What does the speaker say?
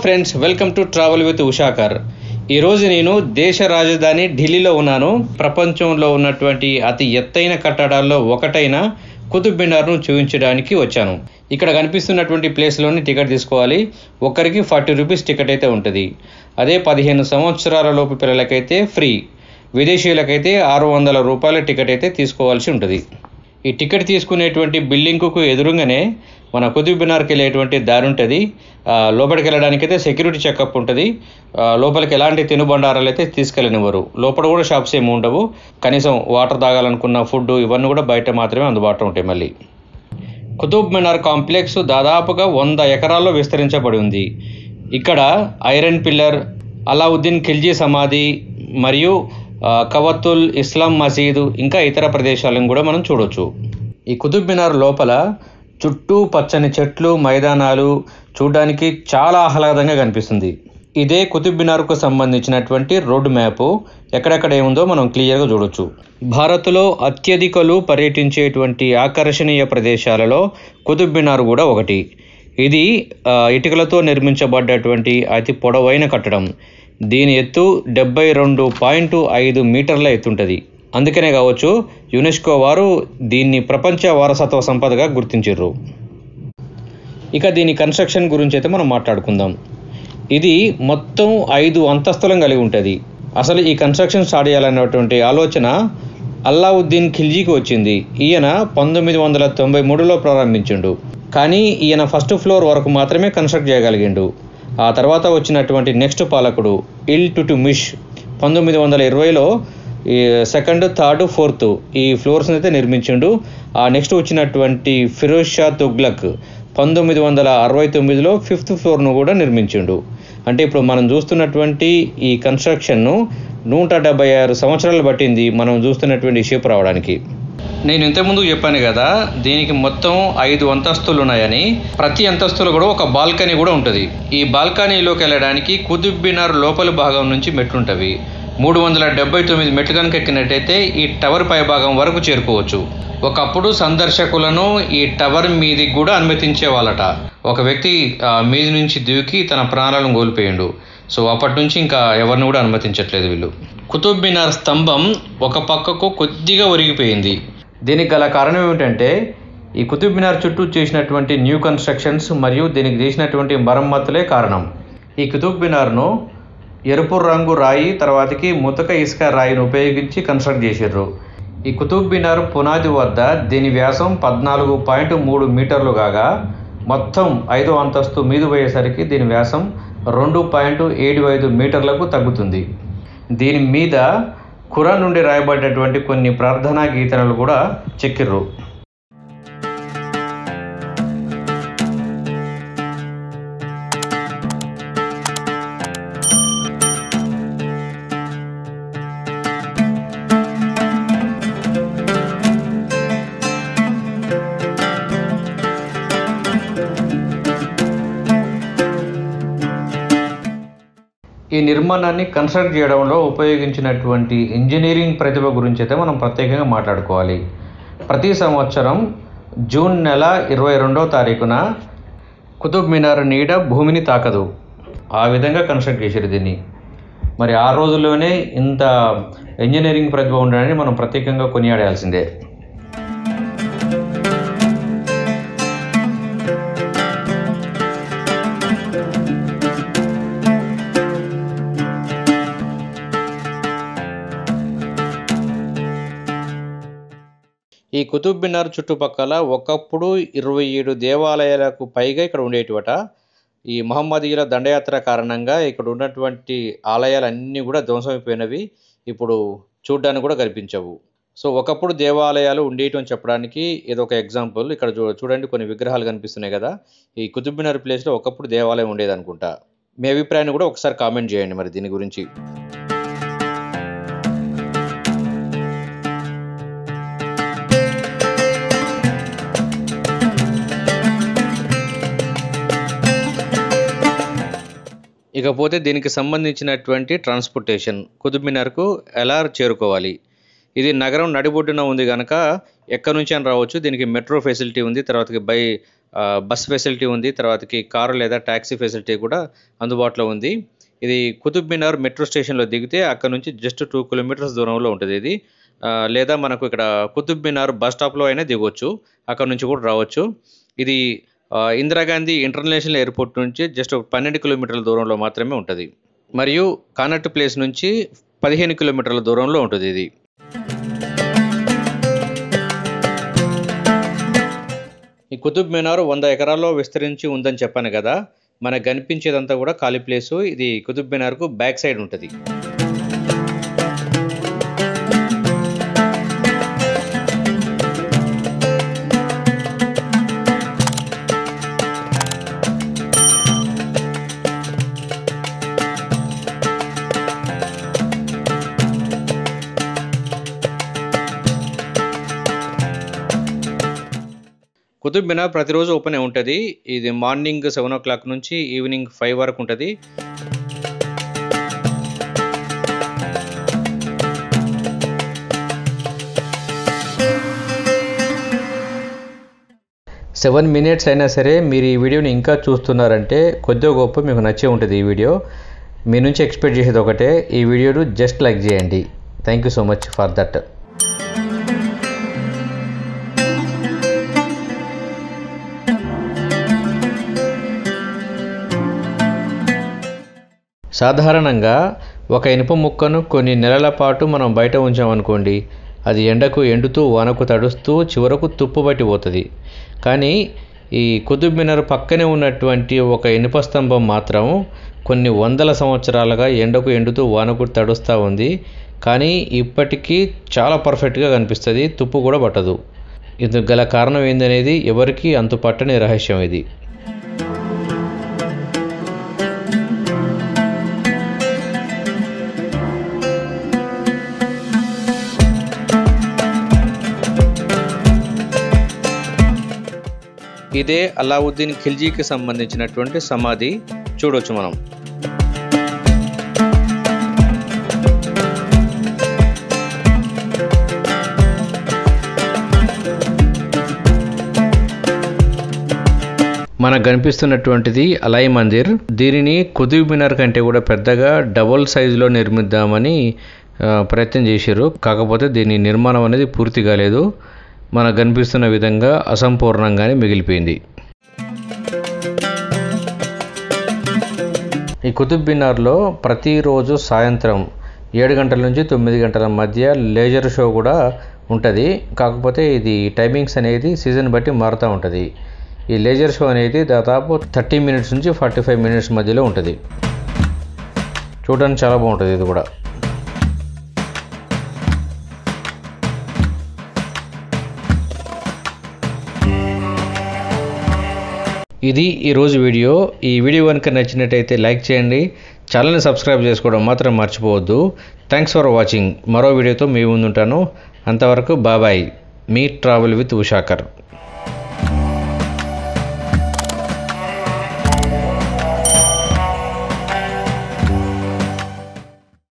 Friends, welcome to travel with Ushakar. ఈరోజు నేను దేశ రాజధాని ఢిల్లీలో ఉన్నాను. ప్రపంచంలో ఉన్నటువంటి అతి ఎత్తైన కట్టడాల్లో ఒకటైన కుతుబ్ మినార్ను చూపించడానికి వచ్చాను. ఇక్కడ కనిపిస్తున్నటువంటి ప్లేస్లోని టికెట్ తీసుకోవాలి. ఒక్కరికి 40 రూపీస్ టికెట్ అయితే ఉంటుంది. అదే 15 సంవత్సరాల లోపు పిల్లలకైతే ఫ్రీ, విదేశీయులకైతే 600 రూపాయల టికెట్ అయితే తీసుకోవాల్సి ఉంటుంది. ఈ టికెట్ తీసుకునేటువంటి బిల్డింగ్కు ఎదురుగానే మన కుతుబ్ మినార్కి వెళ్ళేటువంటి దారి ఉంటుంది. లోపలికి వెళ్ళడానికి అయితే సెక్యూరిటీ చెకప్ ఉంటుంది. లోపలికి ఎలాంటి తినుబండారాలు అయితే తీసుకెళ్ళనివ్వరు. లోపల కూడా షాప్స్ ఏమి ఉండవు. కనీసం వాటర్ తాగాలనుకున్న ఫుడ్ ఇవన్నీ కూడా బయట మాత్రమే అందుబాటులో ఉంటాయి. మళ్ళీ కుతుబ్ మినార్ కాంప్లెక్స్ దాదాపుగా 100 ఎకరాల్లో విస్తరించబడి ఉంది. ఇక్కడ ఐరన్ పిల్లర్, అలావుద్దీన్ ఖిల్జీ సమాధి మరియు కవత్తుల్ ఇస్లాం మసీదు ఇంకా ఇతర ప్రదేశాలను కూడా మనం చూడవచ్చు. ఈ కుతుబ్ మినార్ లోపల చుట్టూ పచ్చని చెట్లు, మైదానాలు చూడడానికి చాలా ఆహ్లాదంగా కనిపిస్తుంది. ఇదే కుతుబ్ మినార్కు సంబంధించినటువంటి రోడ్ మ్యాప్. ఎక్కడెక్కడ ఏముందో మనం క్లియర్గా చూడొచ్చు. భారత్లో అత్యధికులు పర్యటించేటువంటి ఆకర్షణీయ ప్రదేశాలలో కుతుబ్ మినార్ కూడా ఒకటి. ఇది ఇటుకలతో నిర్మించబడ్డటువంటి అతి పొడవైన కట్టడం. దీని ఎత్తు 72.5 మీటర్ల ఎత్తుంటుంది. అందుకనే కావచ్చు యునెస్కో వారు దీన్ని ప్రపంచ వారసత్వ సంపదగా గుర్తించారు. ఇక దీని కన్స్ట్రక్షన్ గురించి అయితే మనం మాట్లాడుకుందాం. ఇది మొత్తం 5 అంతస్తులను కలిగి ఉంటుంది. అసలు ఈ కన్స్ట్రక్షన్ స్టార్ట్ చేయాలన్నటువంటి ఆలోచన అలావుద్దీన్ ఖిల్జీకి వచ్చింది. ఈయన 1993లో ప్రారంభించిండు. కానీ ఈయన ఫస్ట్ ఫ్లోర్ వరకు మాత్రమే కన్స్ట్రక్ట్ చేయగలిగిండు. ఆ తర్వాత వచ్చినటువంటి నెక్స్ట్ పాలకుడు ఇల్టుట్మిష్ 1920లో ఈ సెకండ్, థర్డ్, ఫోర్త్ ఈ ఫ్లోర్స్ని అయితే నిర్మించిండు. ఆ నెక్స్ట్ వచ్చినటువంటి ఫిరోజ్ షా తుగ్లక్ 1969లో 5th ఫ్లోర్ను కూడా నిర్మించిండు. అంటే ఇప్పుడు మనం చూస్తున్నటువంటి ఈ కన్స్ట్రక్షన్ను 176 సంవత్సరాలు పట్టింది మనం చూస్తున్నటువంటి షేప్ రావడానికి. నేను ఇంతకుముందు చెప్పాను కదా, దీనికి మొత్తం 5 అంతస్తులు ఉన్నాయని. ప్రతి అంతస్తులో కూడా ఒక బాల్కనీ కూడా ఉంటుంది. ఈ బాల్కనీలోకి వెళ్ళడానికి కుతుబ్ మినార్ లోపలి భాగం నుంచి మెట్లుంటవి. 379 మెట్లు కనుక ఎక్కినట్టయితే ఈ టవర్ పై భాగం వరకు చేరుకోవచ్చు. ఒకప్పుడు సందర్శకులను ఈ టవర్ మీదికి కూడా అనుమతించేవాళ్ళట. ఒక వ్యక్తి మీది నుంచి దూకి తన ప్రాణాలను కోల్పోయిండు. సో అప్పటి నుంచి ఇంకా ఎవరిని కూడా అనుమతించట్లేదు వీళ్ళు. కుతుబ్ మినార్ స్తంభం ఒక పక్కకు కొద్దిగా ఒరిగిపోయింది. దీనికి గల కారణం ఏమిటంటే ఈ కుతుబ్ మినార్ చుట్టూ చేసినటువంటి న్యూ కన్స్ట్రక్షన్స్ మరియు దీనికి చేసినటువంటి మరమ్మతులే కారణం. ఈ కుతుబ్ మినార్ను ఎరుపు రంగు రాయి, తర్వాతకి ముతక ఇసుక రాయిని ఉపయోగించి కన్స్ట్రక్ట్ చేసారు. ఈ కుతుబ్ మినార్ పునాది వద్ద దీని వ్యాసం 14.3 మీటర్లు కాగా మొత్తం 5వ అంతస్తు మీద పోయేసరికి దీని వ్యాసం 2.75 మీటర్లకు తగ్గుతుంది. దీని మీద ఖురాన్ నుండి రాయబడ్డటువంటి కొన్ని ప్రార్థనా గీతలు కూడా చెక్కిర్రు. ఈ నిర్మాణాన్ని కన్స్ట్రక్ట్ చేయడంలో ఉపయోగించినటువంటి ఇంజనీరింగ్ ప్రతిభ గురించి అయితే మనం ప్రత్యేకంగా మాట్లాడుకోవాలి. ప్రతి సంవత్సరం జూన్ నెల 22వ తారీఖున కుతుబ్ మినార్ నీడ భూమిని తాకదు. ఆ విధంగా కన్స్ట్రక్ట్ చేశారు దీన్ని. మరి ఆ రోజుల్లోనే ఇంత ఇంజనీరింగ్ ప్రతిభ ఉండడాన్ని మనం ప్రత్యేకంగా కొనియాడాల్సిందే. ఈ కుతుబ్ మినార్ చుట్టుపక్కల ఒకప్పుడు 27 దేవాలయాలకు పైగా ఇక్కడ ఉండేటివట. ఈ మహమ్మదీయుల దండయాత్ర కారణంగా ఇక్కడ ఉన్నటువంటి ఆలయాలన్నీ కూడా ధ్వంసమైపోయినవి. ఇప్పుడు చూడ్డానికి కూడా కనిపించవు. సో ఒకప్పుడు దేవాలయాలు ఉండేటి అని చెప్పడానికి ఏదో ఒక ఎగ్జాంపుల్. ఇక్కడ చూడండి, కొన్ని విగ్రహాలు కనిపిస్తున్నాయి కదా. ఈ కుతుబ్ మినార్ ప్లేస్లో ఒకప్పుడు దేవాలయం ఉండేది అనుకుంటా. మీ అభిప్రాయాన్ని కూడా ఒకసారి కామెంట్ చేయండి మరి దీని గురించి. ఇకపోతే దీనికి సంబంధించినటువంటి ట్రాన్స్పోర్టేషన్, కుతుబ్ మినార్కు ఎలా చేరుకోవాలి. ఇది నగరం నడిబొడ్డున ఉంది కనుక ఎక్కడి నుంచి అని రావచ్చు. దీనికి మెట్రో ఫెసిలిటీ ఉంది. తర్వాతకి బై బస్ ఫెసిలిటీ ఉంది, తర్వాతకి కారు లేదా ట్యాక్సీ ఫెసిలిటీ కూడా అందుబాటులో ఉంది. ఇది కుతుబ్ మినార్ మెట్రో స్టేషన్లో దిగితే అక్కడ నుంచి జస్ట్ 2 కిలోమీటర్స్ దూరంలో ఉంటుంది ఇది. లేదా మనకు ఇక్కడ కుతుబ్ మినార్ బస్ స్టాప్లో అయినా దిగొచ్చు, అక్కడ నుంచి కూడా రావచ్చు. ఇది ఇందిరాగాంధీ ఇంటర్నేషనల్ ఎయిర్పోర్ట్ నుంచి జస్ట్ 12 కిలోమీటర్ల దూరంలో మాత్రమే ఉంటుంది. మరియు కానట్ ప్లేస్ నుంచి 15 కిలోమీటర్ల దూరంలో ఉంటుంది ఇది. ఈ కుతుబ్ మినార్ 100 ఎకరాల్లో విస్తరించి ఉందని చెప్పాను కదా, మనకు కనిపించేదంతా కూడా ఖాళీ ప్లేసు. ఇది కుతుబ్ మినార్కు బ్యాక్ సైడ్ ఉంటుంది. కుతుబ్ మినార్ ప్రతిరోజు ఓపెన్ ఉంటుంది. ఇది మార్నింగ్ 7 o'clock నుంచి ఈవినింగ్ 5 వరకు ఉంటుంది. సెవెన్ మినిట్స్ అయినా సరే మీరు ఈ వీడియోని ఇంకా చూస్తున్నారంటే కొద్దిగా గొప్ప మీకు నచ్చే ఉంటుంది. ఈ వీడియో మీ నుంచి ఎక్స్పెక్ట్ చేసేది ఒకటే, ఈ వీడియోను జస్ట్ లైక్ చేయండి. Thank you so much for that. సాధారణంగా ఒక ఇనుప ముక్కను కొన్ని నెలల పాటు మనం బయట ఉంచామనుకోండి, అది ఎండకు ఎండుతూ వానకు తడుస్తూ చివరకు తుప్పు పట్టి పోతుంది. కానీ ఈ కుతుబ్ మినార్ పక్కనే ఉన్నటువంటి ఒక ఇనుప స్తంభం మాత్రం కొన్ని వందల సంవత్సరాలుగా ఎండకు ఎండుతూ వానకు తడుస్తూ ఉంది. కానీ ఇప్పటికీ చాలా పర్ఫెక్ట్గా కనిపిస్తుంది, తుప్పు కూడా పట్టదు. ఇందుకు గల కారణం ఏందనేది ఎవరికీ అంతు పట్టని రహస్యం ఇది. ఇదే అలావుద్దీన్ ఖిల్జీకి సంబంధించినటువంటి సమాధి చూడొచ్చు మనం. మనకు కనిపిస్తున్నటువంటిది అలాయ్ మందిర్. దీనిని కుతుబ్ మినార్ కంటే కూడా పెద్దగా డబుల్ సైజులో నిర్మిద్దామని ప్రయత్నం చేశారు. కాకపోతే దీని నిర్మాణం అనేది పూర్తి కాలేదు. మనకు కనిపిస్తున్న విధంగా అసంపూర్ణంగానే మిగిలిపోయింది. ఈ కుతుబ్ మినార్లో ప్రతిరోజు సాయంత్రం 7 గంటల నుంచి 9 గంటల మధ్య లేజర్ షో కూడా ఉంటుంది. కాకపోతే ఇది టైమింగ్స్ అనేది సీజన్ బట్టి మారుతూ ఉంటుంది. ఈ లేజర్ షో అనేది దాదాపు 30 minutes నుంచి 45 minutes మధ్యలో ఉంటుంది. చూడడానికి చాలా బాగుంటుంది ఇది కూడా. ఇది ఈరోజు వీడియో. ఈ వీడియో కనుక నచ్చినట్టయితే లైక్ చేయండి, ఛానల్ని సబ్స్క్రైబ్ చేసుకోవడం మాత్రం మర్చిపోవద్దు. Thanks for watching. మరో వీడియోతో మీ ముందుంటాను. అంతవరకు బాబాయ్. మీ ట్రావెల్ విత్ ఉషాకర్.